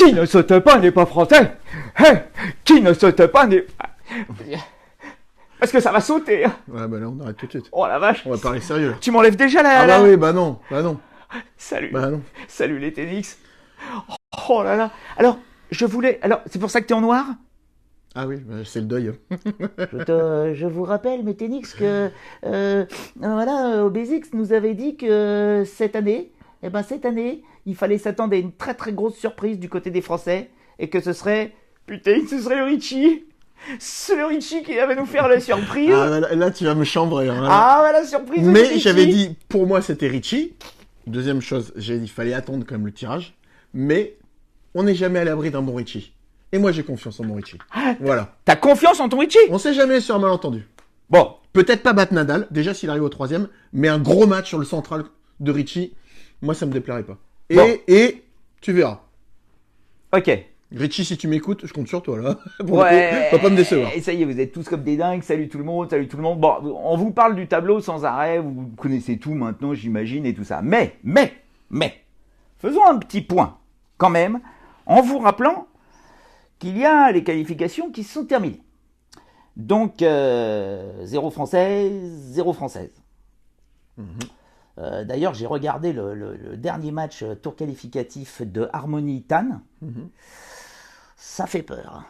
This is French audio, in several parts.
Qui ne saute pas n'est pas français. Hey, qui ne saute pas n'est... Parce que ça va sauter. Ouais, bah là, on arrête tout de suite. Oh la vache. On va parler sérieux. Tu m'enlèves déjà la... Ah bah oui, bah non. Salut. Bah non. Salut les Ténix. Oh là là. Alors, c'est pour ça que t'es en noir? Ah oui, bah, c'est le deuil. Je vous rappelle, mes Ténix, que voilà, Obésix nous avait dit que cette année, il fallait s'attendre à une très très grosse surprise du côté des Français et que ce serait le Richie. C'est le Richie qui va nous faire la surprise. Ah, là, tu vas me chambrer. Hein, ah, la surprise. Mais j'avais dit, pour moi, c'était Richie. Deuxième chose, j'ai dit, il fallait attendre quand même le tirage. Mais on n'est jamais à l'abri d'un bon Richie. Et moi, j'ai confiance en mon Richie. Voilà. T'as confiance en ton Richie? On sait jamais sur un malentendu. Bon. Peut-être pas battre Nadal, déjà s'il arrive au 3e, mais un gros match sur le central de Richie, moi, ça me déplairait pas. Et tu verras. Ok. Richie, si tu m'écoutes, je compte sur toi, là. Ouais. Faut pas me décevoir. Et ça y est, vous êtes tous comme des dingues. Salut tout le monde. Bon, on vous parle du tableau sans arrêt. Vous connaissez tout maintenant, j'imagine, et tout ça. Mais, faisons un petit point, quand même, en vous rappelant qu'il y a les qualifications qui se sont terminées. Donc, 0 française, 0 française. D'ailleurs, j'ai regardé le dernier match tour qualificatif de Harmony Tan. Ça fait peur.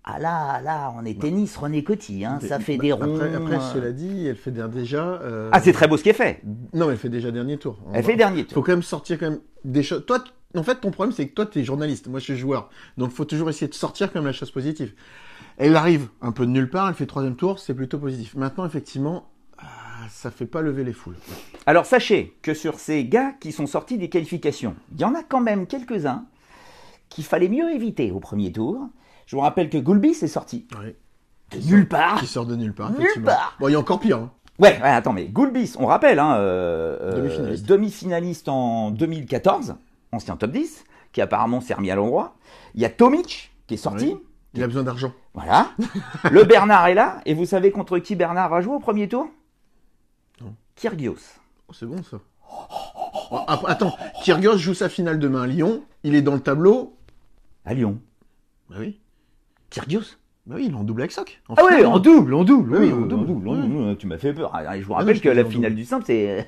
Ah là, on est tennis René Coty, hein. Ça fait des ronds. Après, cela dit, elle fait déjà... Ah, c'est très beau ce qu'elle fait. Non, mais elle fait déjà dernier tour. Elle fait dernier tour. Faut quand même sortir quand même des choses... Toi, en fait, ton problème, c'est que toi, t'es journaliste. Moi, je suis joueur. Donc, faut toujours essayer de sortir quand même la chose positive. Elle arrive un peu de nulle part, elle fait 3e tour, c'est plutôt positif. Maintenant, effectivement, ça fait pas lever les foules. Alors, sachez que sur ces gars qui sont sortis des qualifications, il y en a quand même quelques-uns qu'il fallait mieux éviter au premier tour. Je vous rappelle que Gulbis est sorti. Oui. De nulle part. Qui sort de nulle part. Nulle part. Bon, il y a encore pire. Hein. Ouais, attends, mais Gulbis, on rappelle, hein, demi-finaliste en 2014, ancien top 10, qui apparemment s'est remis à l'endroit. Il y a Tomic qui est sorti. Oui. Il a besoin d'argent. Voilà. Le Bernard est là. Et vous savez contre qui Bernard va jouer au premier tour? Non. Kyrgios. Oh, c'est bon ça. Oh, attends, Kyrgios joue sa finale demain à Lyon. Il est dans le tableau. À Lyon. Bah oui. Kyrgios? Bah oui, il est en double avec Sock. Ah oui, en double. Oui, en double. Ouais. Tu m'as fait peur. Je vous rappelle que la finale du simple, c'est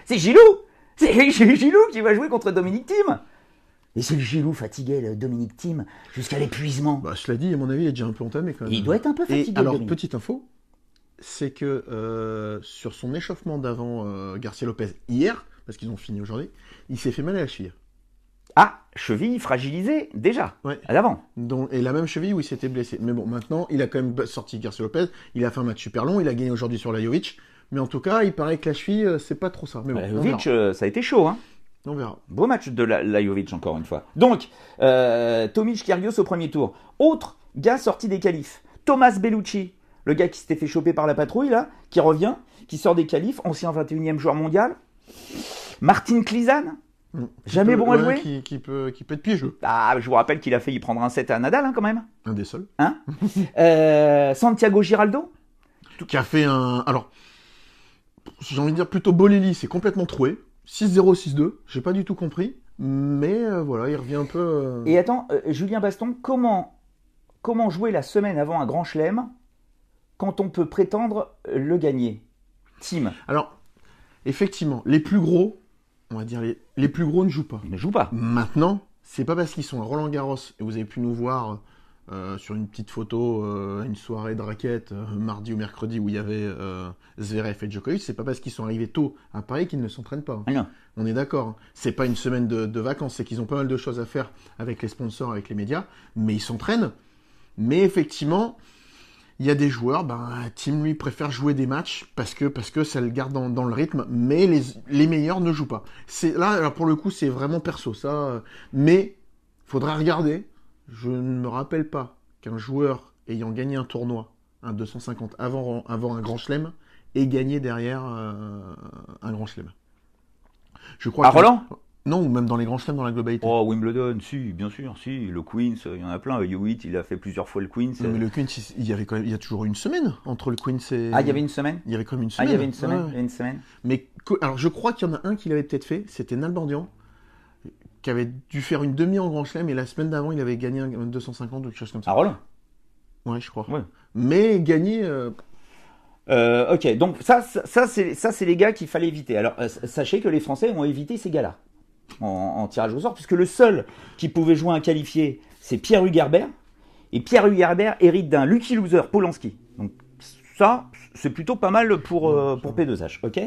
Gilou. C'est Gilou qui va jouer contre Dominic Thiem. Et c'est le Gilou fatigué, le Dominic Thiem, jusqu'à l'épuisement. Bah, cela dit, à mon avis, il est déjà un peu entamé quand même. Il doit être un peu fatigué. Et alors, Dominic. petite info, c'est que sur son échauffement d'avant Garcia Lopez hier, parce qu'ils ont fini aujourd'hui, il s'est fait mal à la cheville. Ah, cheville fragilisée déjà, ouais. À l'avant. Et la même cheville où il s'était blessé. Mais bon, maintenant, il a quand même sorti Garcia Lopez, il a fait un match super long, il a gagné aujourd'hui sur Lajovic, mais en tout cas, il paraît que la cheville, c'est pas trop ça. Mais bon, Lajovic, ça a été chaud, hein. On verra. Beau match de Lajovic, encore une fois. Donc, Tomic Kyrgios au premier tour. Autre gars sorti des qualifs, Thomas Bellucci, le gars qui s'était fait choper par la patrouille, là, qui revient, qui sort des qualifs, ancien 21e joueur mondial. Martin Klizan, jamais bon à jouer. Qui peut être piégeux. Ah, je vous rappelle qu'il a failli prendre un set à Nadal, hein, quand même. Un des seuls. Hein Santiago Giraldo. Qui a fait un... Alors, j'ai envie de dire plutôt Bolelli, c'est complètement troué. 6-0, 6-2, j'ai pas du tout compris. Mais voilà, il revient un peu... Et attends, Julien Baston, comment jouer la semaine avant un grand chelem quand on peut prétendre le gagner? Team. Alors, effectivement, les plus gros, on va dire les plus gros ne jouent pas. Ils ne jouent pas. Maintenant, c'est pas parce qu'ils sont à Roland-Garros, et vous avez pu nous voir sur une petite photo, une soirée de raquettes, mardi ou mercredi, où il y avait Zverev et Djokovic, c'est pas parce qu'ils sont arrivés tôt à Paris qu'ils ne s'entraînent pas. Non. On est d'accord. Hein. C'est pas une semaine de vacances, c'est qu'ils ont pas mal de choses à faire avec les sponsors, avec les médias, mais ils s'entraînent. Mais effectivement, il y a des joueurs, Team lui préfère jouer des matchs parce que ça le garde dans le rythme, mais les meilleurs ne jouent pas. Là, alors pour le coup, c'est vraiment perso, ça. Mais faudra regarder. Je ne me rappelle pas qu'un joueur ayant gagné un tournoi, un 250 avant un grand chelem, ait gagné derrière un grand chelem. Je crois. À Roland ? Non, ou même dans les grands chelems dans la globalité. Oh, Wimbledon, si, bien sûr, si. Le Queens, il y en a plein. Hewitt, il a fait plusieurs fois le Queens. Non, mais le Queens, il y a toujours une semaine entre le Queens et... Ah, il y avait une semaine ? Il y avait quand même une semaine. Ah, il y avait une semaine, ouais. Il y avait une semaine. Mais, alors, je crois qu'il y en a un qui l'avait peut-être fait, c'était Nalbandian, qui avait dû faire une demi en Grand Chelem et la semaine d'avant, il avait gagné un 250 ou quelque chose comme ça. À Roland. Ouais, je crois. Ouais. Mais gagné. Ok, donc ça c'est les gars qu'il fallait éviter. Alors sachez que les Français ont évité ces gars-là en tirage au sort, puisque le seul qui pouvait jouer un qualifié, c'est Pierre Hugerbert. Et Pierre Hugerbert hérite d'un Lucky Loser Polanski. Donc ça, c'est plutôt pas mal pour P2H, ok.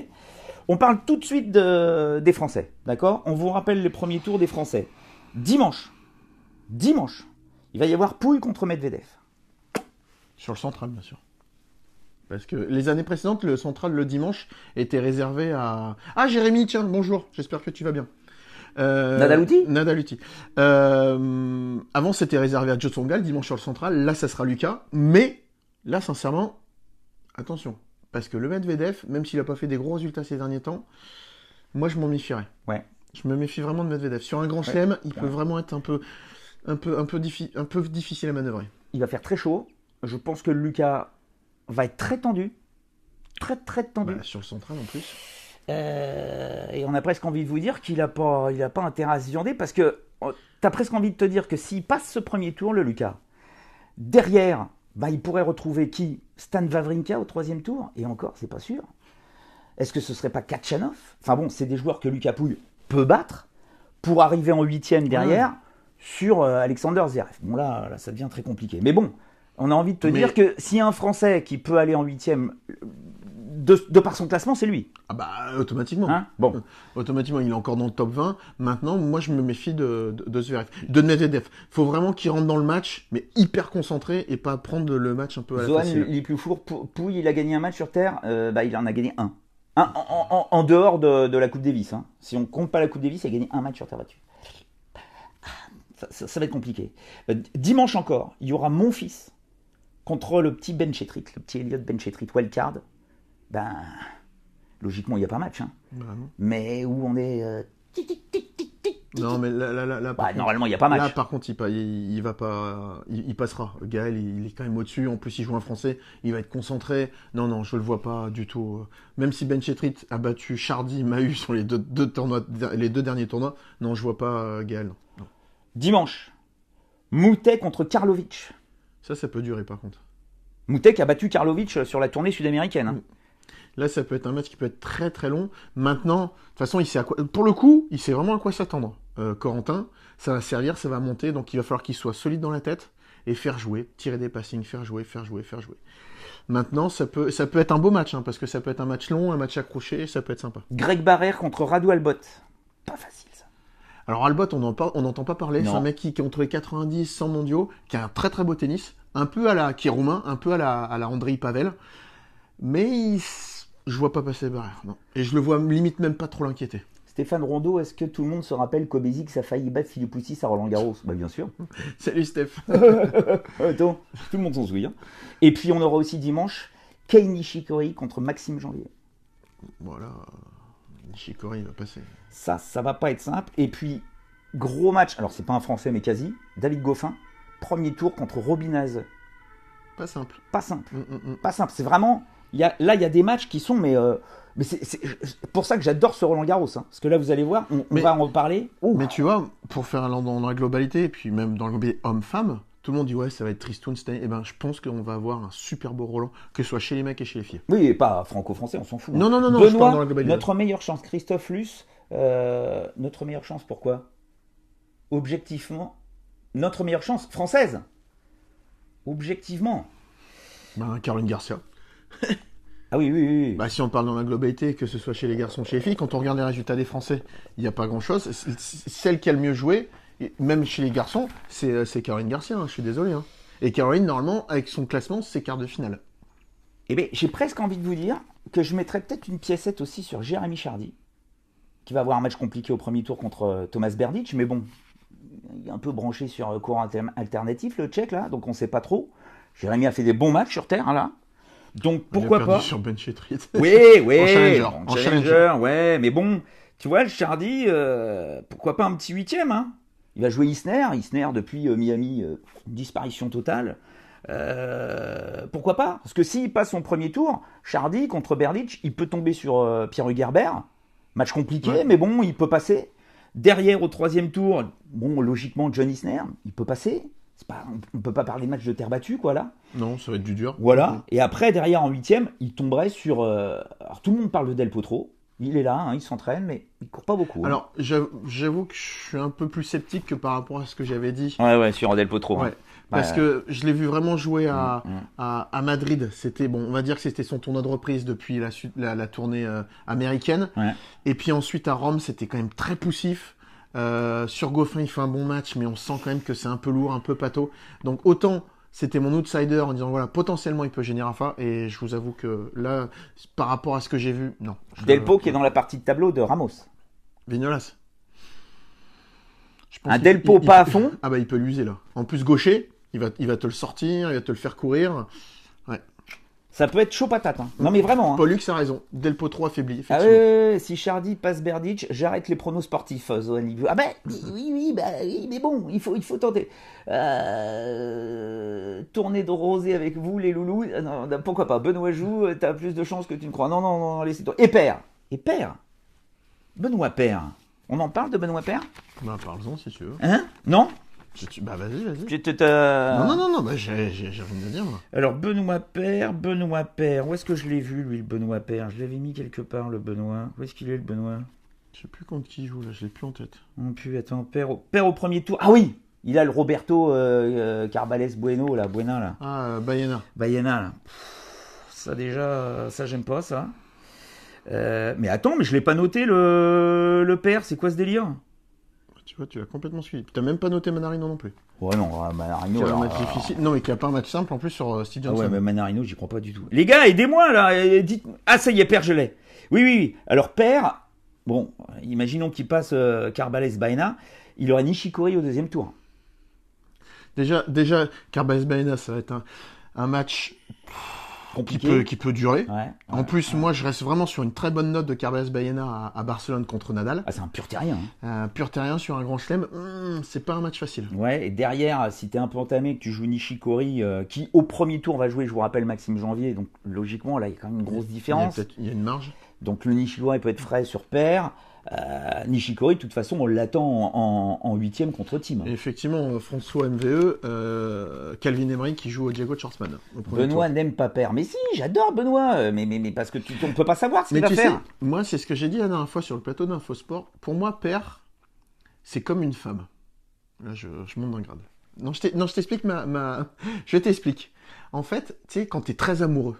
On parle tout de suite des Français, d'accord. On vous rappelle les premiers tours des Français. Dimanche, il va y avoir Pouille contre Medvedev. Sur le central, bien sûr. Parce que les années précédentes, le central le dimanche était réservé à... Ah, Jérémy, tiens, bonjour, j'espère que tu vas bien. Nadaluti. Avant, c'était réservé à Joe Tsonga, le dimanche sur le central. Là, ça sera Lucas. Mais, là, sincèrement, attention. Parce que le Medvedev, même s'il n'a pas fait des gros résultats ces derniers temps, moi, je m'en méfierais. Ouais. Je me méfie vraiment de Medvedev. Sur un grand chelem, il peut vraiment être un peu difficile à manœuvrer. Il va faire très chaud. Je pense que Lucas va être très tendu. Très tendu. Sur le central, en plus. Et on a presque envie de vous dire qu'il n'a pas intérêt à se viander, parce que tu as presque envie de te dire que s'il passe ce premier tour, le Lucas, derrière, il pourrait retrouver qui? Stan Wawrinka au 3e tour, et encore, c'est pas sûr. Est-ce que ce serait pas Kachanov? Enfin bon, c'est des joueurs que Lucas Pouille peut battre pour arriver en 8e derrière sur Alexander Zverev. Bon là, ça devient très compliqué. Mais bon, on a envie de te dire que s'il y a un Français qui peut aller en 8e de par son classement, c'est lui. Ah bah, automatiquement. Hein, bon. Automatiquement, il est encore dans le top 20. Maintenant, moi, je me méfie de Zverev. De Medvedev. Faut vraiment qu'il rentre dans le match, mais hyper concentré et pas prendre le match un peu à la facile. Zohan, il est plus fourre. Pouille, il a gagné un match sur Terre. Il en a gagné un. En dehors de la Coupe Davis. Hein. Si on compte pas la Coupe Davis, il a gagné un match sur Terre battue. Ça va être compliqué. Dimanche encore, il y aura mon fils contre le petit Ben Chetrit, le petit Elliot Ben Chetrit, wildcard. Logiquement, il n'y a pas match. Hein. Mais où on est... Non, mais là normalement, il n'y a pas match. Là, par contre, il va pas... Il passera. Gaël, il est quand même au-dessus. En plus, il joue un Français. Il va être concentré. Non, je le vois pas du tout. Même si Ben Chetrit a battu Chardy, Mahut sur les deux derniers tournois, non, je vois pas Gaël. Non. Dimanche, Moutet contre Karlovic. Ça peut durer, par contre. Moutet a battu Karlovic sur la tournée sud-américaine. Hein. Là, ça peut être un match qui peut être très très long. Maintenant, de toute façon, il sait à quoi... Pour le coup, il sait vraiment à quoi s'attendre. Corentin, ça va servir, ça va monter, donc il va falloir qu'il soit solide dans la tête et faire jouer, tirer des passings, faire jouer. Maintenant, ça peut être un beau match, parce que ça peut être un match long, un match accroché, ça peut être sympa. Greg Barrère contre Radu Albot. Pas facile, ça. Alors Albot, on n'entend pas parler. Non. C'est un mec qui est entre les 90, 100 mondiaux, qui a un très très beau tennis, qui est roumain, un peu à la Andrei Pavel. Mais je vois pas passer Barrère, non. Et je le vois limite même pas trop l'inquiéter. Stéphane Rondeau, est-ce que tout le monde se rappelle qu'Obésix a failli battre Philippe Poussis à Roland-Garros? Bien sûr. Salut Steph. Attends, tout le monde s'en souvient. Et puis on aura aussi dimanche Kei Nishikori contre Maxime Janvier. Voilà, Nishikori va passer. Ça va pas être simple. Et puis, gros match, alors c'est pas un Français mais quasi, David Goffin, premier tour contre Robinaz. Pas simple. Pas simple. Pas simple, c'est vraiment... il y a des matchs qui sont... Mais c'est pour ça que j'adore ce Roland-Garros. Hein, parce que là, vous allez voir, on va en reparler. Mais tu vois, pour faire dans la globalité, et puis même dans le globalité homme-femme, tout le monde dit ouais, ça va être tristoun cette année. Eh ben, je pense qu'on va avoir un super beau Roland, que ce soit chez les mecs et chez les filles. Oui, et pas franco-français, on s'en fout. Non, Benoît, je parle dans la globalité. Notre meilleure chance, Christophe Luce, notre meilleure chance, pourquoi? Objectivement, notre meilleure chance française. Objectivement. Caroline Garcia. Ah oui. Si on parle dans la globalité, que ce soit chez les garçons, chez les filles, quand on regarde les résultats des Français, il n'y a pas grand-chose. Celle qui a le mieux joué, même chez les garçons, c'est Caroline Garcia, je suis désolé. Et Caroline, normalement, avec son classement, c'est quart de finale. Eh bien, j'ai presque envie de vous dire que je mettrais peut-être une piécette aussi sur Jérémy Chardy, qui va avoir un match compliqué au premier tour contre Thomas Berdych, mais bon, il est un peu branché sur courant alternatif, le Tchèque, là, donc on ne sait pas trop. Jérémy a fait des bons matchs sur Terre, là. Donc pourquoi pas. Sur Ben Chetrit. Oui, en challenger. Ouais, mais bon, tu vois, le Chardy, pourquoi pas un petit 8e, Il va jouer Isner depuis Miami, disparition totale. Pourquoi pas? Parce que s'il passe son premier tour, Chardy contre Berdych, il peut tomber sur Pierre Hugerbert. Match compliqué, mais bon, il peut passer. Derrière, au 3e tour, bon, logiquement, John Isner, il peut passer. On ne peut pas parler de match de terre battue, quoi, là. Non, ça va être du dur. Voilà. Et après, derrière, en 8e, il tomberait sur... Alors, tout le monde parle de Del Potro. Il est là, hein, il s'entraîne, mais il court pas beaucoup. Hein. Alors, j'avoue que je suis un peu plus sceptique que par rapport à ce que j'avais dit. Ouais, sur Del Potro. Ouais. Hein. Parce que je l'ai vu vraiment jouer à Madrid. C'était, bon, on va dire que c'était son tournoi de reprise depuis la tournée américaine. Ouais. Et puis ensuite, à Rome, c'était quand même très poussif. Sur Goffin, il fait un bon match, mais on sent quand même que c'est un peu lourd, un peu pâteau. Donc autant c'était mon outsider en disant voilà, potentiellement il peut gêner Rafa, et je vous avoue que là, par rapport à ce que j'ai vu, non. Delpo qui est dans la partie de tableau de Ramos. Vignolas. Un Delpo pas à fond. Ah bah il peut l'user là. En plus gaucher, il va te le sortir, il va te le faire courir. Ouais. Ça peut être chaud patate. Hein. Non mais vraiment. Hein. Pollux a raison. Delpo trop affaibli. Ah si Chardy passe Berdych, j'arrête les pronos sportifs. Ah ben oui, mais bon, il faut tenter. Tournée de rosé avec vous les loulous. Non, pourquoi pas. Benoît joue, t'as plus de chances que tu ne crois. Non, laissez toi. Et Père. Benoît Père. On en parle de Benoît Père? Bah parle-en si tu veux. Hein? Non? Bah vas-y. Non, bah j'ai rien à dire moi. Alors Benoît Père, où est-ce que je l'ai vu lui le Benoît Père? Je l'avais mis quelque part le Benoît. Où est-ce qu'il est le Benoît? Je sais plus contre qui il joue là, je l'ai plus en tête. Non plus, attends, Père au premier tour. Ah oui, il a le Roberto Carbales Buena là. Ah Baena là. Ça déjà, ça j'aime pas ça. Mais attends, mais je l'ai pas noté le Père, c'est quoi ce délire? Tu vois, tu l'as complètement suivi. Tu n'as même pas noté Manarino non plus. Ouais, non, Manarino. Qui a un match difficile. Non, mais qui a pas un match simple en plus sur Steve Johnson. Ouais, mais Manarino, j'y crois pas du tout. Les gars, aidez-moi là. Dites... Ah, ça y est, Père, je l'ai. Oui. Alors, Père, bon, imaginons qu'il passe Carbales Baena, il aurait Nishikori au 2e tour. Déjà Carbales Baena, ça va être un match compliqué qui peut durer. Ouais, en plus, moi, je reste vraiment sur une très bonne note de Carbales Baena à Barcelone contre Nadal. Ah, c'est un pur terrien. Un pur terrien sur un grand chelem, c'est pas un match facile. Ouais, et derrière, si t'es un peu entamé, que tu joues Nishikori, qui au premier tour va jouer, je vous rappelle, Maxime Janvier, donc logiquement, là, il y a quand même une grosse différence. Il y a une marge. Donc le Nishikori peut être frais sur Père. Nishikori, de toute façon, on l'attend en 8e contre Thiem. Effectivement, François MVE, Calvin Emery qui joue au Diego Schwartzmann. Benoît n'aime pas Père. Mais si, j'adore Benoît, mais parce que on ne peut pas savoir ce qu'il va faire. Moi, c'est ce que j'ai dit la dernière fois sur le plateau d'Infosport. Pour moi, Père, c'est comme une femme. Là, je monte d'un grade. Non, je t'explique Je t'explique. En fait, tu sais, quand tu es très amoureux,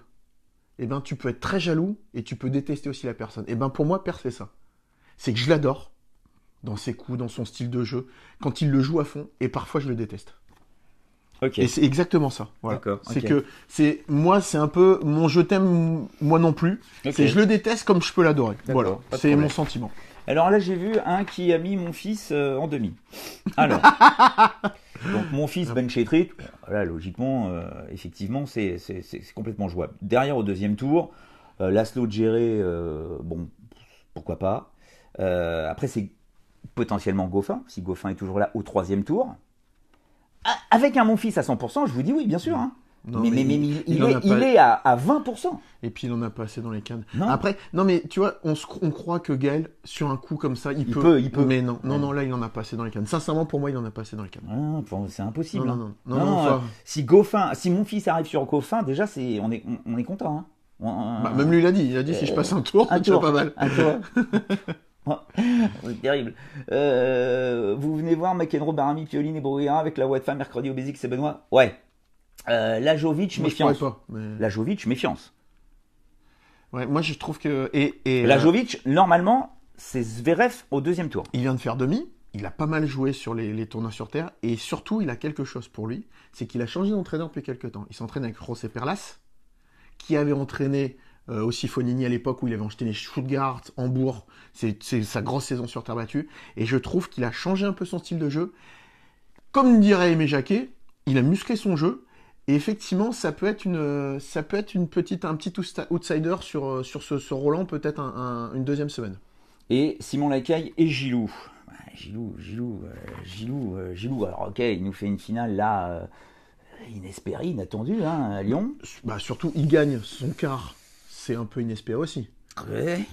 eh ben, tu peux être très jaloux et tu peux détester aussi la personne. Eh ben, pour moi, Père, c'est ça. C'est que je l'adore dans ses coups, dans son style de jeu, quand il le joue à fond, et parfois je le déteste. Ok. Et c'est exactement ça. Voilà. D'accord. C'est que c'est un peu mon je t'aime moi non plus. Okay. C'est je le déteste comme je peux l'adorer. Voilà. C'est mon sentiment. Alors là j'ai vu un qui a mis mon fils en demi. Alors. Donc mon fils Ben Chetrit, là logiquement, effectivement c'est complètement jouable. Derrière au 2e tour, Laszlo Djere, bon pourquoi pas. Après, c'est potentiellement Goffin, si Goffin est toujours là au 3e tour. Avec un Monfils à 100%, je vous dis oui, bien sûr. Hein. Non, mais il est à 20%. Et puis, il en a pas assez dans les cannes. Non. Après, non, mais tu vois, on croit que Gaël, sur un coup comme ça, il peut. Mais non, là, il en a pas assez dans les cannes. Sincèrement, pour moi, il en a pas assez dans les cannes. Ah, c'est impossible. Non, si Monfils arrive sur Goffin, déjà, on est content. Hein. Même lui, il a dit si je passe un tour, c'est pas mal. Un tour. C'est terrible. Vous venez voir McEnroe, Barami, Pioline et Bruguera avec la voix de femme mercredi au Basic, c'est Benoît. Ouais. Lajovic, méfiance. Lajovic, méfiance. Ouais, moi je trouve que. Lajovic, normalement, c'est Zverev au 2e tour. Il vient de faire demi. Il a pas mal joué sur les tournois sur terre. Et surtout, il a quelque chose pour lui. C'est qu'il a changé d'entraîneur depuis quelques temps. Il s'entraîne avec José Perlas, qui avait entraîné aussi Fonini à l'époque où il avait enchaîné Stuttgart, Hambourg. C'est sa grosse saison sur terre battue. Et je trouve qu'il a changé un peu son style de jeu. Comme dirait Aimé Jacquet, il a musclé son jeu. Et effectivement, ça peut être un petit outsider sur ce Roland, peut-être une 2e semaine. Et Simon Lacaille et Gilou. Gilou. Alors ok, il nous fait une finale là. Inespéré, inattendu, hein, à Lyon. Bah surtout, il gagne son quart. C'est un peu inespéré aussi. Ouais.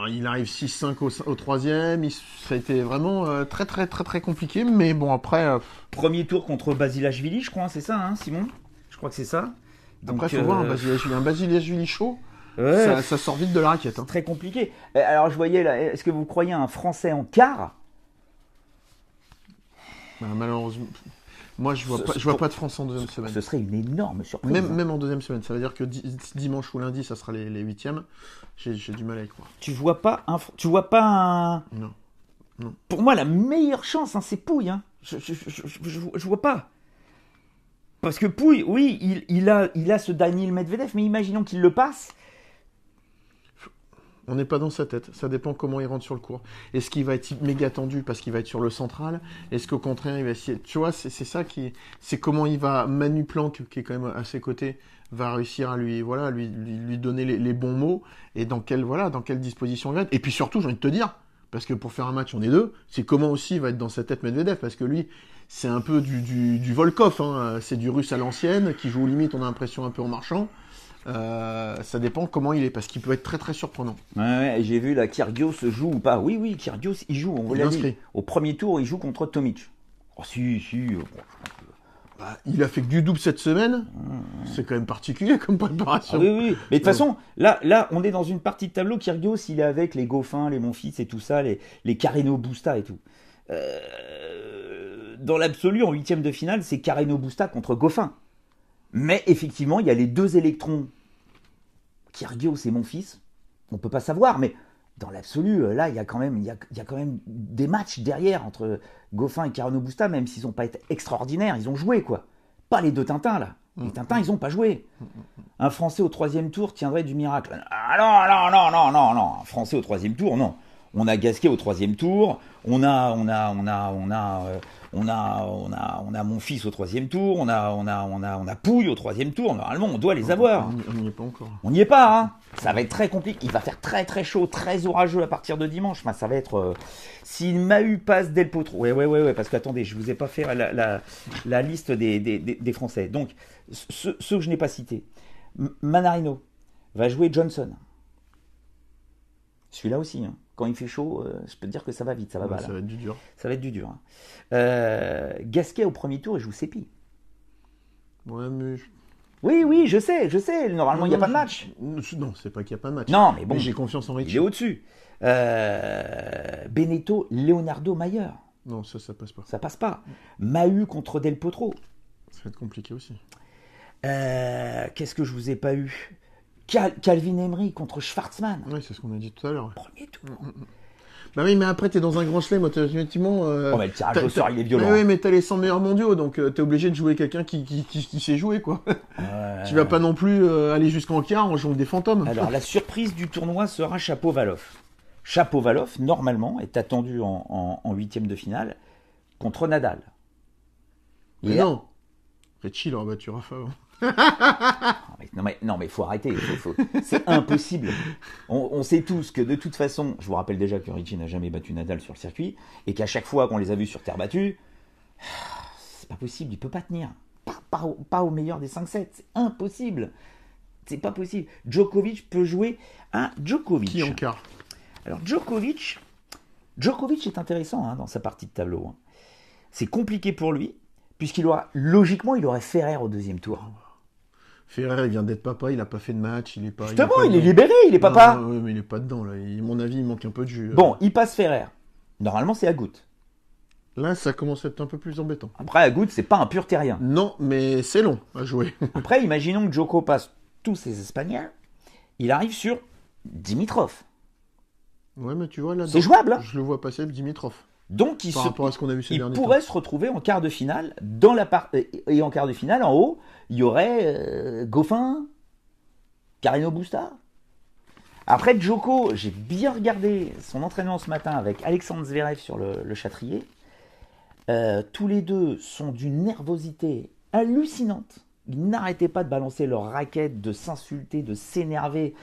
il arrive 6-5 au troisième. Ça a été vraiment très, très, très, très compliqué. Mais bon, après... Premier tour contre Basilashvili, je crois, c'est ça, hein, Simon? Je crois que c'est ça. Donc, après, il faut voir un Basilashvili chaud. Ouais, Ça sort vite de la raquette. c'est très compliqué. Alors, je voyais là, est-ce que vous croyez à un Français en quart? Malheureusement, moi, je vois pas de France en deuxième semaine. Ce serait une énorme surprise. Même en deuxième semaine. Ça veut dire que dimanche ou lundi, ça sera les huitièmes. J'ai du mal à y croire. Tu vois pas un... Non. Pour moi, la meilleure chance, hein, c'est Pouille. Hein. Je vois pas. Parce que Pouille, oui, il a ce Daniil Medvedev, mais imaginons qu'il le passe. On n'est pas dans sa tête. Ça dépend comment il rentre sur le court. Est-ce qu'il va être méga tendu parce qu'il va être sur le central? Est-ce qu'au contraire, il va essayer... Tu vois, c'est ça qui... C'est comment il va... Manu Planck, qui est quand même à ses côtés, va réussir à lui donner les bons mots et dans quelle disposition il va être. Et puis surtout, j'ai envie de te dire, parce que pour faire un match, on est deux, c'est comment aussi il va être dans sa tête Medvedev, parce que lui, c'est un peu du Volkov, hein. C'est du russe à l'ancienne, qui joue aux limites, on a l'impression un peu en marchant. Ça dépend comment il est, parce qu'il peut être très très surprenant. Ouais, j'ai vu là, Kyrgios joue ou pas. Oui, Kyrgios, il joue, on vous l'a dit. Au premier tour, il joue contre Tomic. Oh si. Il a fait que du double cette semaine. C'est quand même particulier comme préparation. Ah oui. Mais de toute façon, là, on est dans une partie de tableau. Kyrgios, il est avec les Goffin, les Monfils et tout ça, les Carreno Busta et tout. Dans l'absolu, en huitième de finale, c'est Carreno Busta contre Goffin. Mais effectivement, il y a les deux électrons, Kyrgios et Monfils. On peut pas savoir, mais dans l'absolu, là, il y a quand même des matchs derrière entre Goffin et Carreno Busta, même s'ils n'ont pas été extraordinaires, ils ont joué, quoi. Pas les deux Tintins, là. Les Tintins, ils n'ont pas joué. Un Français au troisième tour tiendrait du miracle. Ah non. Un Français au troisième tour, non. On a Gasquet au troisième tour. On a mon fils au troisième tour. On a Pouille au troisième tour. Normalement, on doit les avoir. On n'y est pas encore. On n'y est pas, hein. Ça va être très compliqué. Il va faire très très chaud, très orageux à partir de dimanche. Enfin, ça va être. Si Mahut passe Del Potro. Ouais. Parce que attendez, je vous ai pas fait la liste des Français. Donc, ceux que je n'ai pas cités. Manarino va jouer Johnson. Celui-là aussi, hein. Quand il fait chaud, je peux te dire que ça va vite, ça va Ça va être du dur. Ça va être du dur. Hein. Gasquet au premier tour, il joue Sépi. Ouais, mais... Oui, je sais. Normalement, il n'y a pas de match. Non, c'est pas qu'il n'y a pas de match. Non, mais bon. Mais j'ai confiance en Richie. Il est au-dessus. Beneteau, Leonardo Mayer. Non, ça passe pas. Ça passe pas. Mahut contre Del Potro. Ça va être compliqué aussi. Qu'est-ce que je vous ai pas eu? Calvin Emery contre Schwartzmann. Oui, c'est ce qu'on a dit tout à l'heure. Premier tour. Bah oui, mais après, t'es dans un grand chelem, automatiquement. Oh, mais le tirage au sort, il est violent. Oui, mais t'as les 100 meilleurs mondiaux, donc t'es obligé de jouer quelqu'un qui sait jouer, quoi. Tu vas pas non plus aller jusqu'en quart en jouant des fantômes. Alors, la surprise du tournoi sera Shapovalov. Shapovalov, normalement, est attendu en huitième de finale contre Nadal. Mais non. Richie, il aura battu Rafa. Non mais faut arrêter, c'est impossible. On sait tous que de toute façon, je vous rappelle déjà que Richie n'a jamais battu Nadal sur le circuit et qu'à chaque fois qu'on les a vus sur terre battue, c'est pas possible, il peut pas tenir. Pas au meilleur des 5-7, c'est impossible. C'est pas possible. Djokovic peut jouer à Djokovic. Qui en quart? Alors Djokovic est intéressant, hein, dans sa partie de tableau. Hein. C'est compliqué pour lui puisqu'il aura logiquement il aurait Ferrer au deuxième tour. Ferrer, il vient d'être papa, il a pas fait de match, il est pas. Justement, il est libéré, il est papa. Oui, mais il est pas dedans là. À mon avis, il manque un peu de jus. Bon, il passe Ferrer. Normalement, c'est Agut. Là, ça commence à être un peu plus embêtant. Après, Agut, c'est pas un pur terrien. Non, mais c'est long à jouer. Après, imaginons que Djoko passe tous ses Espagnols. Il arrive sur Dimitrov. Ouais, mais tu vois là. C'est jouable. Hein, je le vois passer Dimitrov. Donc, rapport à ce qu'on a vu ces derniers pourrait se retrouver en quart de finale et en quart de finale en haut, il y aurait Goffin, Carreno Busta. Après Djoko, j'ai bien regardé son entraînement ce matin avec Alexandre Zverev sur le Châtrier. Tous les deux sont d'une nervosité hallucinante. Ils n'arrêtaient pas de balancer leurs raquettes, de s'insulter, de s'énerver.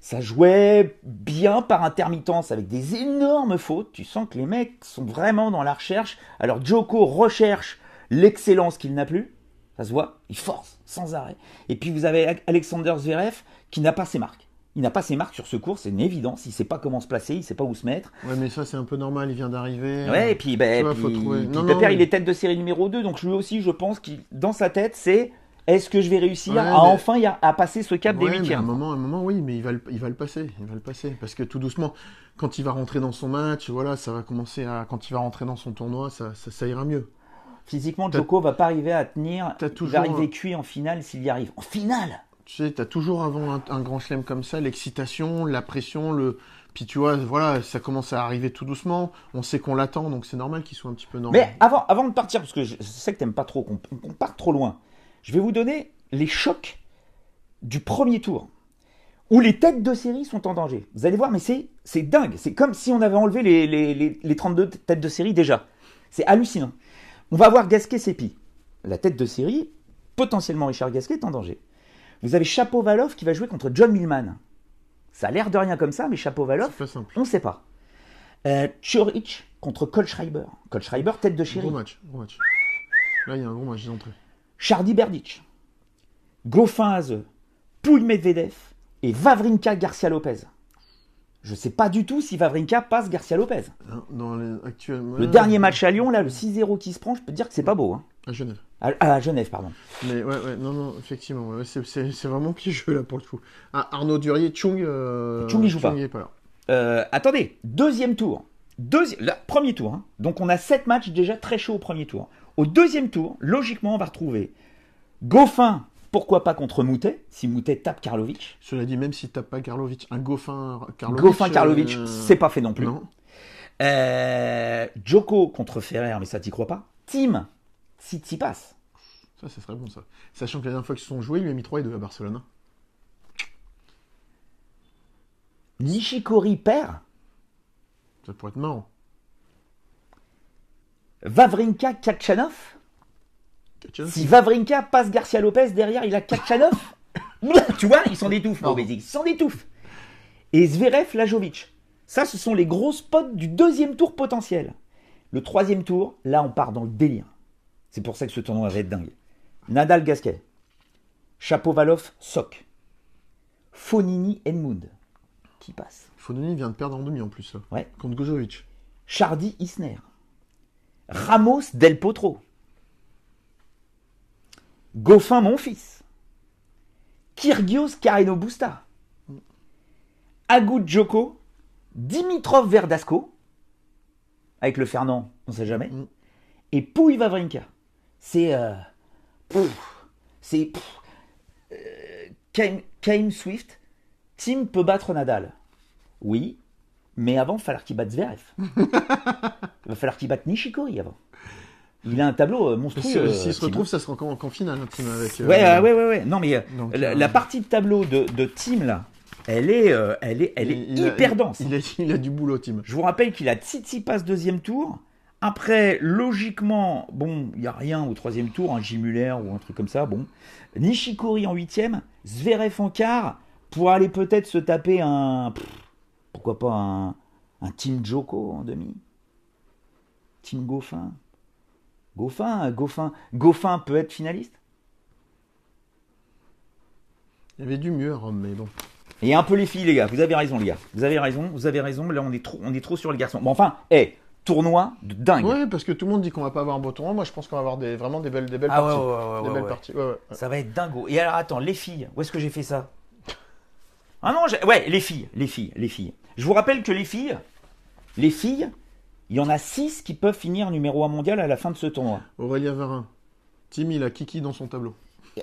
Ça jouait bien par intermittence avec des énormes fautes. Tu sens que les mecs sont vraiment dans la recherche. Alors Djoko recherche l'excellence qu'il n'a plus. Ça se voit, il force sans arrêt. Et puis vous avez Alexander Zverev qui n'a pas ses marques. Il n'a pas ses marques sur ce cours, c'est une évidence. Il ne sait pas comment se placer, il ne sait pas où se mettre. Ouais, mais ça, c'est un peu normal, il vient d'arriver. Ouais, et puis, faut trouver. puis Non, Pépère, mais- il est tête de série numéro 2, donc lui aussi, je pense qu'il, dans sa tête, c'est est-ce que je vais réussir Ouais, à mais- enfin à passer ce cap des Ouais, mais à huitièmes. un moment, oui, mais il va le passer, il va le passer, parce que tout doucement, quand il va rentrer dans son match, voilà, ça va commencer à, quand il va rentrer dans son tournoi, ça ira mieux. Physiquement, T'as- Djoko va pas arriver à tenir. t'as Il toujours va arriver un- cuit en finale s'il y arrive. En finale. Tu sais, t'as toujours avant un grand chelem comme ça, l'excitation, la pression, puis tu vois, voilà, ça commence à arriver tout doucement, on sait qu'on l'attend, donc c'est normal qu'il soit un petit peu normal. Mais avant de partir, parce que je sais que t'aimes pas trop qu'on parte trop loin, je vais vous donner les chocs du premier tour où les têtes de série sont en danger. Vous allez voir, mais c'est dingue. C'est comme si on avait enlevé les 32 têtes de série déjà. C'est hallucinant. On va avoir Gasquet-Sépi. La tête de série, potentiellement Richard Gasquet, est en danger. Vous avez Shapovalov qui va jouer contre John Millman. Ça a l'air de rien comme ça, mais Shapovalov, C'est pas simple. on ne sait pas. Choric contre Kohlschreiber. Kohlschreiber, tête de série. Gros match, gros match. Là, il y a un gros match d'entrée. Chardy Berdic, Goffin Haze, Pouille Medvedev et Wawrinka Garcia Lopez. Je ne sais pas du tout si Wawrinka passe Garcia Lopez. Hein, dans les actuellement. Le dernier match à Lyon, là, le 6-0 qui se prend, je peux te dire que c'est pas beau. Hein. À Genève. À Genève, pardon. Mais ouais, non, effectivement, ouais, c'est vraiment piégeux là pour le coup. Ah, Arnaud Durier, Chung. Chung, il joue pas. il est pas là. Attendez, deuxième tour. Premier tour. Hein. Donc on a 7 matchs déjà très chauds au premier tour. Au deuxième tour, logiquement, on va retrouver Goffin, pourquoi pas contre Moutet, si Moutet tape Karlovic. Cela dit, même s'il tape pas Karlovic, un Goffin Karlovic. Goffin Karlovic, c'est pas fait non plus. Non. Djoko contre Ferrer, mais ça t'y crois pas. Tim, Tsitsipas. Ça serait bon ça. Sachant que la dernière fois qu'ils se sont joués, il lui a mis 3 et 2 à Barcelone. Nishikori perd. Ça pourrait être marrant. Wawrinka Kachanov. Katchanov, Si Wawrinka passe Garcia Lopez, derrière il a Kachanov. Tu vois, ils s'en étouffent, Non. Basic, ils s'en étouffent. Et Zverev Lajovic. Ça, ce sont les gros spots du deuxième tour potentiel. Le troisième tour, là, on part dans le délire. C'est pour ça que ce tournoi va être dingue. Nadal Gasquet. Shapovalov Sok. Fonini Edmund. Qui passe. Fononi vient de perdre en demi en plus. Là, Ouais. contre Gojovic. Chardy Isner. Ramos Del Potro. Goffin Monfils. Kyrgios Carreno Busta. Agut Djoko. Dimitrov Verdasco. Avec le Fernand, on ne sait jamais. Et Pouille Wawrinka. C'est. Kane Swift. Tim peut battre Nadal. Oui, mais avant, il va falloir qu'il batte Zverev. Il va falloir qu'il batte Nishikori avant. Il a un tableau monstrueux. S'il se Tim. retrouve, ça sera qu'en finale, hein, Tim, avec. Ouais. Non, mais Donc, la partie de tableau de Tim, là, elle est hyper dense. Il a du boulot, Tim. Je vous rappelle qu'il a Tsitsipas deuxième tour. Après, logiquement, bon, il n'y a rien au troisième tour, un J. Muller ou un truc comme ça, bon. Nishikori en huitième, Zverev en quart, pour aller peut-être se taper pourquoi pas un Team Djoko en demi. Team Goffin. Goffin peut être finaliste. Il y avait du mieux à Rome, mais bon. Et un peu les filles, les gars. Vous avez raison, les gars. Vous avez raison. Là, on est trop sur les garçons. Bon, enfin, tournoi de dingue. Ouais, parce que tout le monde dit qu'on va pas avoir un beau tournoi. Moi, je pense qu'on va avoir vraiment des belles Ah parties. ouais, Des belles ouais. parties. Ouais. Ça va être dingo. Et alors, attends, les filles, où est-ce que j'ai fait ça? Ah non, les filles. Je vous rappelle que les filles, il y en a 6 qui peuvent finir numéro 1 mondial à la fin de ce tournoi. Aurélien Varin. Tim, il a Kiki dans son tableau.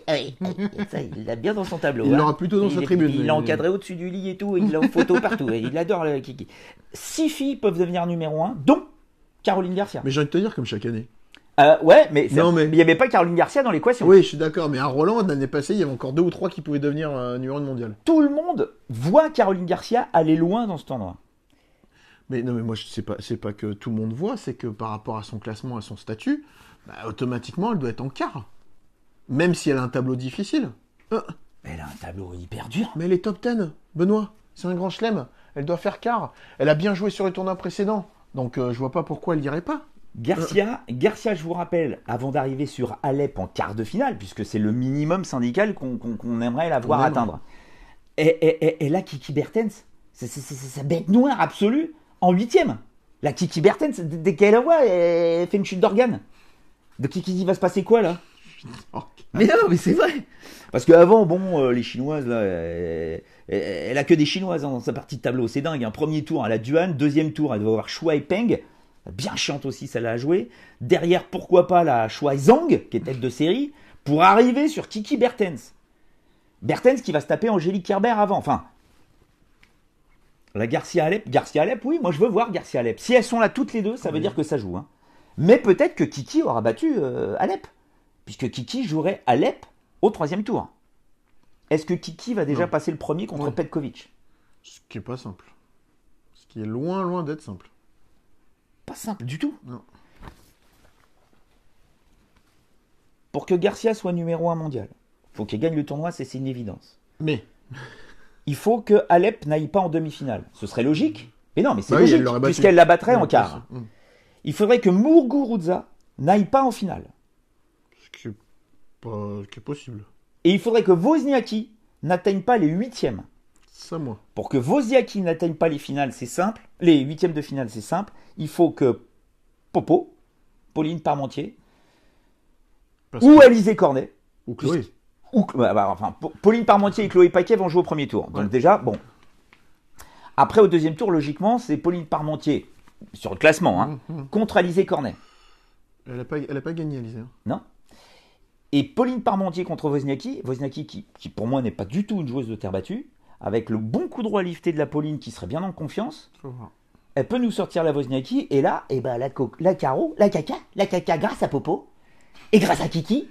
Ça, il l'a bien dans son tableau. Il l'aura plutôt dans sa tribune. Il l'a encadré au-dessus du lit et tout, il l'a en photo partout. Il adore le Kiki. 6 filles peuvent devenir numéro 1, dont Caroline Garcia. Mais j'ai envie de te dire, comme chaque année. Ouais, mais Non, mais- il n'y avait pas Caroline Garcia dans l'équation. Oui, je suis d'accord, mais à Roland, l'année passée, il y avait encore 2 ou 3 qui pouvaient devenir numéro 1 mondial. Tout le monde voit Caroline Garcia aller loin dans ce tournoi. Mais non, mais moi, c'est pas que tout le monde voit, c'est que par rapport à son classement, à son statut, automatiquement, elle doit être en quart. Même si elle a un tableau difficile. Mais elle a un tableau hyper dur. Mais elle est top 10, Benoît. C'est un grand chelem. Elle doit faire quart. Elle a bien joué sur les tournois précédents. Donc, je vois pas pourquoi elle irait pas. Garcia, je vous rappelle, avant d'arriver sur Alep en quart de finale, puisque c'est le minimum syndical qu'on aimerait la voir On aimerait. atteindre, Et là, Kiki Bertens, c'est sa bête noire absolue en 8e. La Kiki Bertens, dès qu'elle la voit, elle fait une chute d'organes. De Kiki, il va se passer quoi là? Mais non, mais c'est vrai. Parce qu'avant, bon, les Chinoises, là, elle a que des Chinoises dans sa partie de tableau. C'est dingue. Premier tour, elle a Duan. Deuxième tour, elle doit avoir Shuai Peng. Bien chiante aussi, celle-là à jouer. Derrière, pourquoi pas la Shuai Zhang, qui est tête de série, pour arriver sur Kiki Bertens. Bertens qui va se taper Angélique Kerber avant. Enfin, la Garcia Alep. Garcia Alep, oui, moi je veux voir Garcia Alep. Si elles sont là toutes les deux, ça veut dire que ça joue. Hein. Mais peut-être que Kiki aura battu Alep. Puisque Kiki jouerait Alep au 3e tour. Est-ce que Kiki va déjà passer le premier contre Petkovic? Ce qui est pas simple. Ce qui est loin d'être simple. Pas simple du tout. Non. Pour que Garcia soit numéro 1 mondial, il faut qu'elle gagne le tournoi, c'est une évidence. Mais il faut que Alep n'aille pas en demi-finale. Ce serait logique. Mais non, mais c'est oui, logique, puisqu'elle la battrait en quart. Il faudrait que Muguruza n'aille pas en finale. Ce qui est possible. Et il faudrait que Wozniacki n'atteigne pas les 8e. Ça, moi. Pour que Wozniacki n'atteigne pas les finales, c'est simple. Les 8e de finale, c'est simple. Il faut que Popo, Pauline Parmentier, ou Alizé Cornet, ou Chloé. Pauline Parmentier et Chloé Paquet vont jouer au premier tour. Donc déjà, bon. Après, au deuxième tour, logiquement, c'est Pauline Parmentier, sur le classement, contre Alizé Cornet. Elle n'a pas gagné, Alizé. Hein. Non. Et Pauline Parmentier contre Wozniacki. Wozniacki qui pour moi n'est pas du tout une joueuse de terre battue. Avec le bon coup droit lifté de la Pauline qui serait bien en confiance. Faut voir. Elle peut nous sortir la Wozniacki. Et là, la Caro, la caca, grâce à Popo, et grâce à Kiki,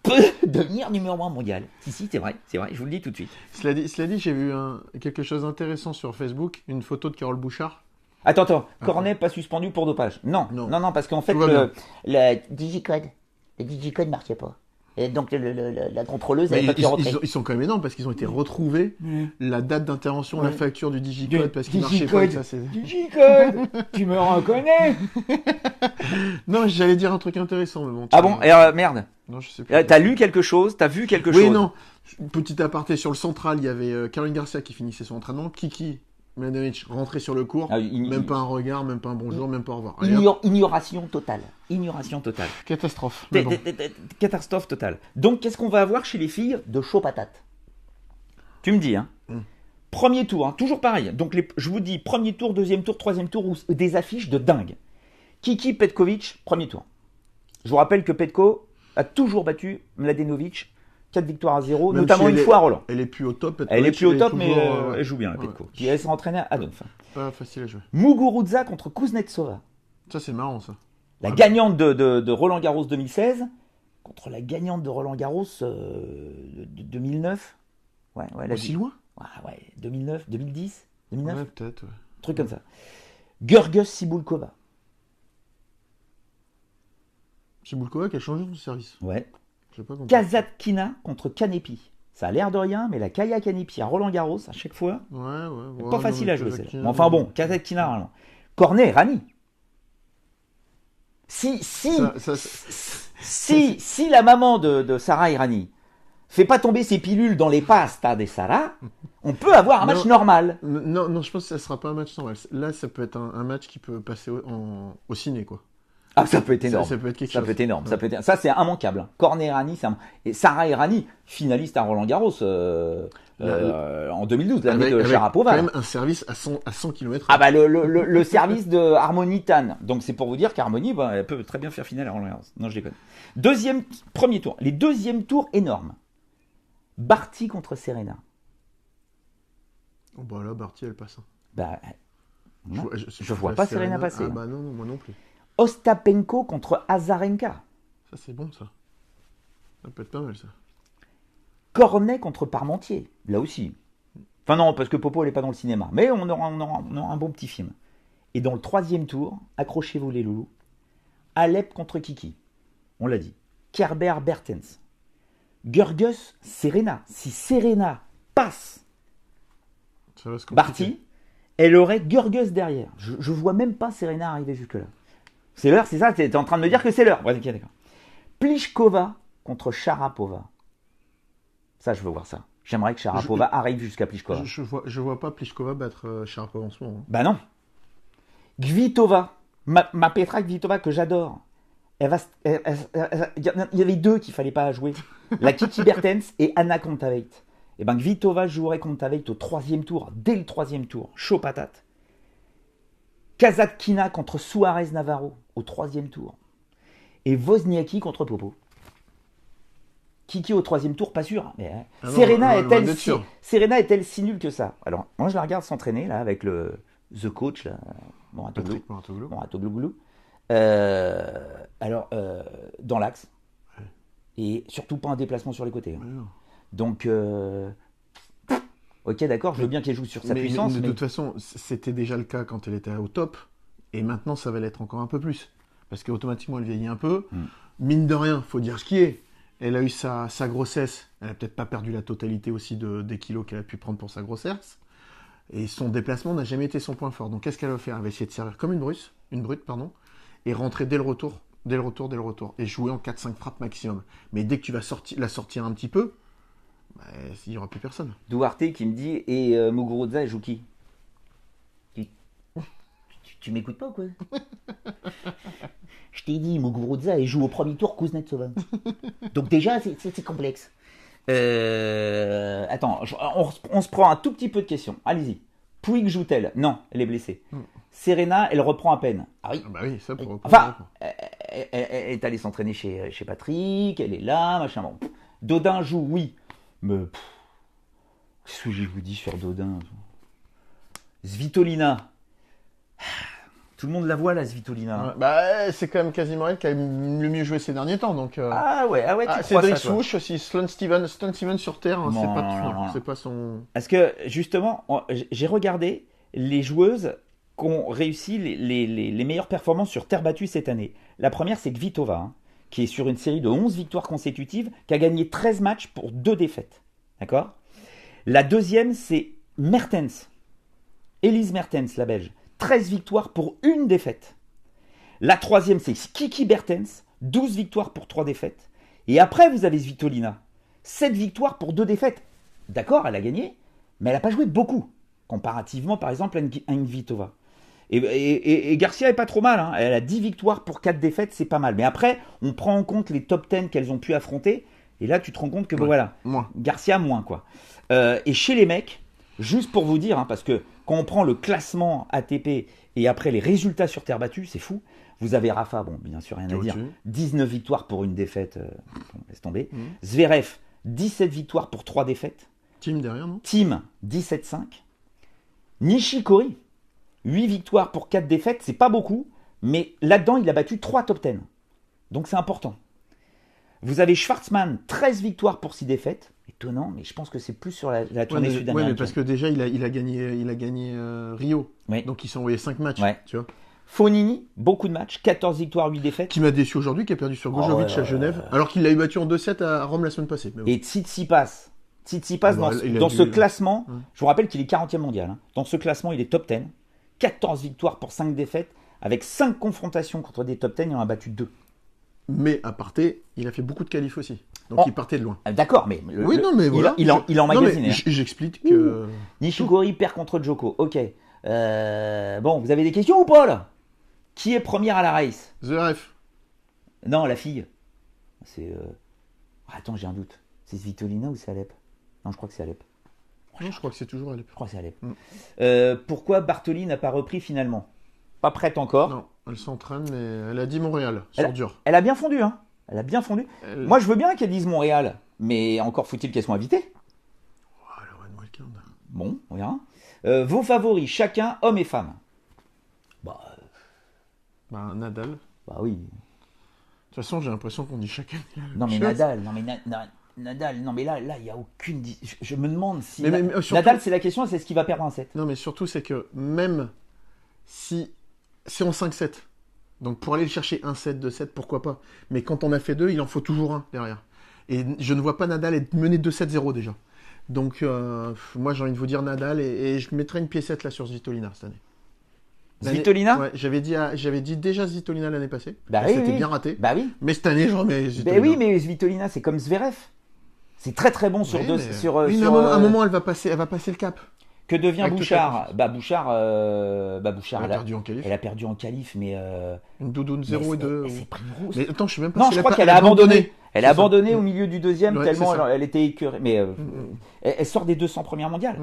peut devenir numéro 1 mondial. Si, c'est vrai, je vous le dis tout de suite. Cela dit, j'ai vu quelque chose d'intéressant sur Facebook, une photo de Carole Bouchard. Attends, Cornet pas suspendu pour dopage. Non, parce qu'en fait, le digicode ne marchait pas. Et donc la contrôleuse n'avait pas pu rentrer. Ils sont quand même énormes parce qu'ils ont été retrouvés la date d'intervention, la facture du digicode parce qu'il marchait pas. Digicode, tu me reconnais? Non, j'allais dire un truc intéressant, mais bon. Ah bon? Merde. Non, je sais plus. T'as lu quelque chose? T'as vu quelque chose? Oui, non. Petit aparté sur le central, il y avait Caroline Garcia qui finissait son entraînement, Kiki Mladenovic rentré sur le court, même pas un regard, même pas un bonjour, même pas au revoir. Ignoration totale. Catastrophe. Catastrophe totale. Donc, qu'est-ce qu'on va avoir chez les filles de chaud patate? Tu me dis, hein. Premier tour, toujours pareil. Donc, je vous dis, premier tour, deuxième tour, troisième tour, ou des affiches de dingue. Kiki Petkovic, premier tour. Je vous rappelle que Petko a toujours battu Mladenovic 4 victoires à 0, même notamment une fois à Roland. Elle est plus au top. Elle est plus au top, mais elle joue bien, la Petko. Puis elle s'est entraînée à Donf. Pas facile à jouer. Muguruza contre Kuznetsova. Ça, c'est marrant, ça. La gagnante de Roland Garros 2016 contre la gagnante de Roland Garros de 2009. Ouais, aussi loin? Ouais, 2009, 2010, 2009. Ouais, peut-être, ouais. Un truc comme ça. Gurgus Sibulkova. Sibulkova qui a changé son service. Ouais. Pas Kasatkina contre Kanepi. Ça a l'air de rien, mais la Kaya Kanepi à Roland Garros, à chaque fois, pas facile à jouer celle-là. Enfin bon, Kasatkina, Roland. Cornet, Rani. Si la maman de Sarah Irani fait pas tomber ses pilules dans les pastas des Sarah, on peut avoir un match normal. Non, je pense que ça sera pas un match normal. Là, ça peut être un match qui peut passer au ciné, quoi. Ah, ça peut être énorme. Ça peut être quelque chose. Ça peut être énorme. Ouais. Ça, c'est immanquable. Hein. Cornet Irani, et Sarah Irani, finaliste à Roland Garros en 2012, l'année de Sharapova. Quand même un service à 100 km. Ah bah le service de Harmony Tan. Donc c'est pour vous dire qu'Harmony, elle peut très bien faire finale à Roland Garros. Non, je déconne. Premier tour. Les deuxièmes tours énormes. Barty contre Serena. Oh bah là, Barty, elle passe. Bah, je vois pas Serena passer. Ah bah non, moi non plus. Ostapenko contre Azarenka. Ça, c'est bon, ça. Ça peut être pas mal, ça. Cornet contre Parmentier. Là aussi. Enfin non, parce que Popo, elle n'est pas dans le cinéma. Mais on aura un bon petit film. Et dans le troisième tour, accrochez-vous les loulous, Alep contre Kiki. On l'a dit. Kerber Bertens. Gurgus Serena. Si Serena passe Barty, elle aurait Gurgus derrière. Je vois même pas Serena arriver jusque-là. C'est l'heure, c'est ça? T'es en train de me dire que c'est l'heure. Ouais, ok, d'accord. Pliskova contre Sharapova. Ça, je veux voir ça. J'aimerais que Sharapova arrive jusqu'à Pliskova. Je vois pas Pliskova battre Sharapova en ce moment. Bah non. Kvitova, ma Petra Kvitova que j'adore. Il y avait 2 qu'il fallait pas jouer. La Kiki Bertens et Anna Kontaveit. Et ben Kvitova jouerait Kontaveit au 3e tour, dès le 3e tour, chaud patate. Kasatkina contre Suarez Navarro au 3e tour. Et Wozniacki contre Popov. Kiki au 3e tour, pas sûr. Mais, Serena est-elle si nulle que ça? Alors, moi, je la regarde s'entraîner là avec the coach, là, Mouratoglou. Dans l'axe. Ouais. Et surtout pas un déplacement sur les côtés. Hein. Donc, ok, d'accord, je veux bien qu'elle joue sur sa puissance. Mais de toute façon, c'était déjà le cas quand elle était au top. Et maintenant, ça va l'être encore un peu plus. Parce qu'automatiquement, elle vieillit un peu. Mine de rien, faut dire ce qui est. Elle a eu sa grossesse. Elle a peut-être pas perdu la totalité aussi des kilos qu'elle a pu prendre pour sa grossesse. Et son déplacement n'a jamais été son point fort. Donc, qu'est-ce qu'elle va faire? Elle va essayer de servir comme une brute, et rentrer dès le retour. Et jouer en 4-5 frappes maximum. Mais dès que tu vas la sortir un petit peu, il n'y aura plus personne. Duarte qui me dit, et Muguruza et joue qui? Tu m'écoutes pas ou quoi? Je t'ai dit, Muguruza, elle joue au premier tour Kuznetsova. Donc déjà, c'est complexe. Attends, on se prend un tout petit peu de questions. Allez-y. Puig joue-t-elle? Non, elle est blessée. Serena, elle reprend à peine. Ah oui. Bah oui, ça pour elle est allée s'entraîner chez Patrick, elle est là, machin. Bon. Dodin joue, oui. Mais qu'est-ce que je vous dis sur Dodin? Svitolina. Tout le monde la voit, la Svitolina. Ouais, c'est quand même quasiment elle qui a le mieux joué ces derniers temps. Donc, Ah ouais, tu Cédric Souche aussi, Sloane Steven sur terre, hein, c'est pas son... Parce que justement, j'ai regardé les joueuses qui ont réussi les meilleures performances sur terre battue cette année. La première, c'est Kvitova, hein, qui est sur une série de 11 victoires consécutives, qui a gagné 13 matchs pour 2 défaites. D'accord? La deuxième, c'est Mertens. Elise Mertens, la Belge. 13 victoires pour 1 défaite. La troisième, c'est Kiki Bertens, 12 victoires pour 3 défaites. Et après, vous avez Svitolina, 7 victoires pour 2 défaites. D'accord, elle a gagné, mais elle n'a pas joué beaucoup, comparativement, par exemple, à une Kvitova. Et Garcia est pas trop mal, hein. Elle a 10 victoires pour 4 défaites, c'est pas mal. Mais après, on prend en compte les top 10 qu'elles ont pu affronter, et là, tu te rends compte que, moins. Garcia, moins, quoi. Et chez les mecs, juste pour vous dire, hein, parce que quand on prend le classement ATP et après les résultats sur terre battue, c'est fou. Vous avez Rafa, bon, bien sûr, rien à dire. 19 victoires pour 1 défaite, laisse tomber. Zverev, 17 victoires pour 3 défaites. Team derrière, non? Team, 17-5. Nishikori, 8 victoires pour 4 défaites, c'est pas beaucoup, mais là-dedans, il a battu 3 top 10. Donc c'est important. Vous avez Schwartzmann, 13 victoires pour 6 défaites. Étonnant, mais je pense que c'est plus sur la tournée sud-américaine. Oui, mais parce que déjà, il a gagné Rio. Oui. Donc, ils sont envoyés 5 matchs. Ouais. Tu vois. Fonini, beaucoup de matchs, 14 victoires, 8 défaites. Qui m'a déçu aujourd'hui, qui a perdu sur Gojovic à Genève, alors qu'il l'a eu battu en 2-7 à Rome la semaine passée. Et Tsitsipas dans ce classement, je vous rappelle qu'il est 40e mondial. Hein. Dans ce classement, il est top 10. 14 victoires pour 5 défaites, avec 5 confrontations contre des top 10, il en a battu 2. Mais à parté, il a fait beaucoup de qualifs aussi. Donc il partait de loin. D'accord, mais voilà. Il en magasine. J'explique que... Nishikori perd contre Djoko. Ok. Bon, vous avez des questions ou pas là? Qui est première à la race? Zverev. Non, la fille. C'est... Attends, j'ai un doute. C'est Svitolina ou c'est Alep? Non, je crois que c'est Alep. Non, je crois que c'est toujours Alep. Je crois que c'est Alep. Pourquoi Bartoli n'a pas repris finalement? Pas prête encore. Non, elle s'entraîne, mais elle a dit Montréal, sur dur. Elle a bien fondu, hein. Elle a bien fondu. Moi, je veux bien qu'elle dise Montréal, mais encore faut-il qu'elle soit invitée. Bon, on verra. Vos favoris, chacun, hommes et femmes. Nadal. Bah oui. De toute façon, j'ai l'impression qu'on dit chacun. Non, mais Nadal, Nadal, non, mais là, il n'y a aucune... Je me demande si... surtout... Nadal, c'est la question, c'est ce qu'il va perdre un set. Non, mais surtout, c'est que même si c'est en 5-7, donc pour aller le chercher 1-7, 2-7, pourquoi pas. Mais quand on a fait 2, il en faut toujours un derrière. Et je ne vois pas Nadal être mené 2-7-0 déjà. Donc moi j'ai envie de vous dire Nadal et je mettrai une piécette là sur Svitolina cette année. Svitolina? Ouais, j'avais dit déjà Svitolina l'année passée. Bah c'était bien raté. Bah oui. Mais cette année j'en mets Svitolina. Bah oui, mais Svitolina c'est comme Zverev. C'est très très bon sur Oui, deux. mais- Sur, Oui, mais sur, à un moment, elle va passer le cap. que devient avec Bouchard? tout Bouchard, Elle a perdu en qualif. elle a perdu en qualif, mais. Une doudoune 0 et 2. Elle s'est pris une rousse. Mais attends, je sais même pas Non, si je elle crois pas- qu'elle a abandonné. Elle a C'est ça. abandonné au milieu du deuxième Ouais, tellement c'est ça. elle était écœurée. Mais elle sort des 200 premières mondiales.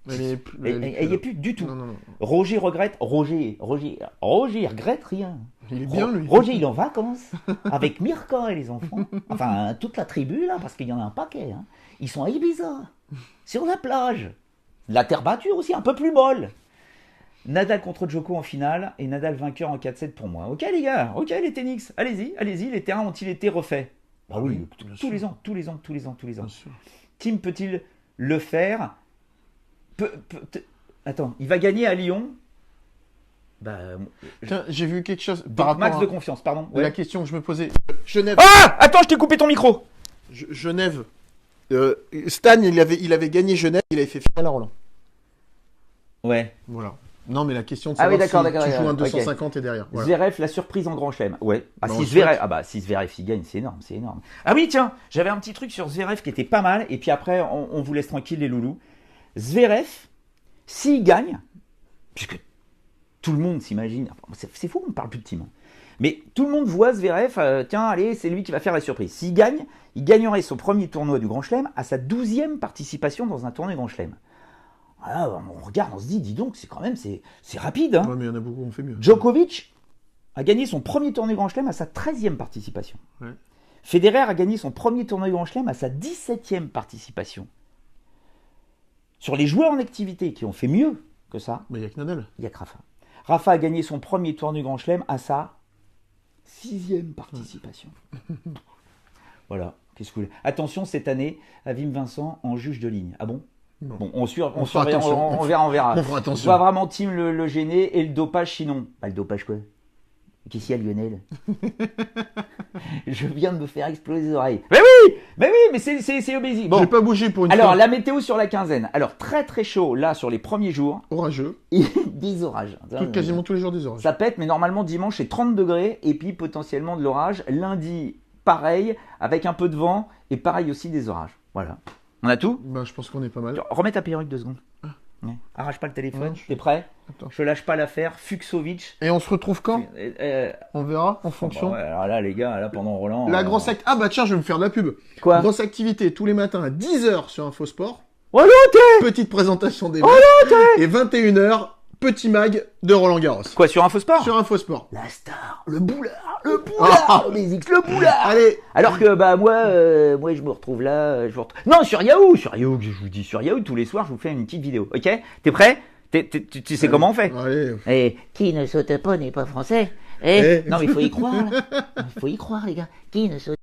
Elle est Elle n'y est plus du tout. Non, non, non. Roger regrette. Roger regrette rien. Il est bien, lui. Roger, il est en vacances avec Mirka et les enfants. Enfin, toute la tribu, là, parce qu'il y en a un paquet. Hein. Ils sont à Ibiza, sur la plage. La terre battue aussi, un peu plus molle. Nadal contre Djoko en finale et Nadal vainqueur en 4-7 pour moi. Ok, les gars, ok, les tennis, allez-y, les terrains ont-ils été refaits? Bah oui, bien tous sûr. les ans, tous les ans. Bien sûr. Tim peut-il le faire? Attends, il va gagner à Lyon. Bah, Tiens, j'ai vu quelque chose donc, par rapport max à de confiance, pardon. Ouais. la question que je me posais. Genève. Ah, attends, je t'ai coupé ton micro. Genève. Stan, il avait gagné Genève, il avait fait finale à Roland. Ouais. Voilà. Non, mais la question de Ah oui, savoir d'accord, si tu joues un ok. 250 et derrière. Voilà. Zverev, la surprise en grand chelem. Ouais. Ah, Bah, si on Zverev, souhaite. si Zverev il gagne, c'est énorme, c'est énorme. Ah oui, tiens, j'avais un petit truc sur Zverev qui était pas mal, et puis après, on vous laisse tranquille les loulous. Zverev, s'il gagne, puisque tout le monde s'imagine, enfin, c'est fou qu'on parle plus de Tim, hein. Mais tout le monde voit Zverev, tiens, allez, c'est lui qui va faire la surprise. S'il gagne, il gagnerait son premier tournoi du Grand Chelem à sa 12e participation dans un tournoi Grand Chelem. Voilà, on regarde, on se dit, dis donc, c'est quand même, c'est rapide, hein. Ouais, mais il y en a beaucoup, on fait mieux. Djokovic a gagné son premier tournoi Grand Chelem à sa 13e participation. Ouais. Federer a gagné son premier tournoi Grand Chelem à sa 17e participation. Sur les joueurs en activité qui ont fait mieux que ça, Mais il y a que Nadal. il y a que Rafa. Rafa a gagné son premier tournoi Grand Chelem à sa 6e participation. Voilà, qu'est-ce que vous voulez. Attention, cette année, à Wim Vincent en juge de ligne. Ah bon? Non. Bon, on fera surveille, attention. on verra. On fera attention. On va vraiment Tim le gêner et le dopage sinon. Bah, le dopage quoi? Qu'est-ce qu'il y a, Lionel? Je viens de me faire exploser les oreilles. Mais c'est obési. Bon, J'ai pas bougé pour une alors fois. la météo sur la quinzaine. Alors très très chaud là sur les premiers jours. Orageux. Et des orages. Quasiment tous les jours des orages. Ça pète, mais normalement dimanche c'est 30 degrés et puis potentiellement de l'orage. Lundi, pareil, avec un peu de vent et pareil aussi des orages. Voilà. On a tout? Bah, je pense qu'on est pas mal. Remets ta perruque 2 secondes. Ouais. Arrache pas le téléphone. Non, T'es prêt? Attends. Je lâche pas l'affaire. Fuxovic. Et on se retrouve quand? On verra en fonction. Bon, ouais, alors là, les gars, là, pendant Roland. La grosse activité. Ah bah tiens, je vais me faire de la pub. Quoi? Grosse activité tous les matins à 10h sur Infosport. Oh l'autre! Petite présentation des matchs. Et 21h, petit mag de Roland Garros. Quoi, sur Infosport? Sur Infosport. La star, le boulard, le Basics, le boulard. Allez, Alors que, bah, moi, je me retrouve là, non, sur Yahoo, je vous dis, sur Yahoo, tous les soirs, je vous fais une petite vidéo, ok? T'es prêt? Tu sais comment on fait? allez. Et qui ne saute pas n'est pas français. Eh. Non, mais il faut y croire, là. Il faut y croire, les gars. Qui ne saute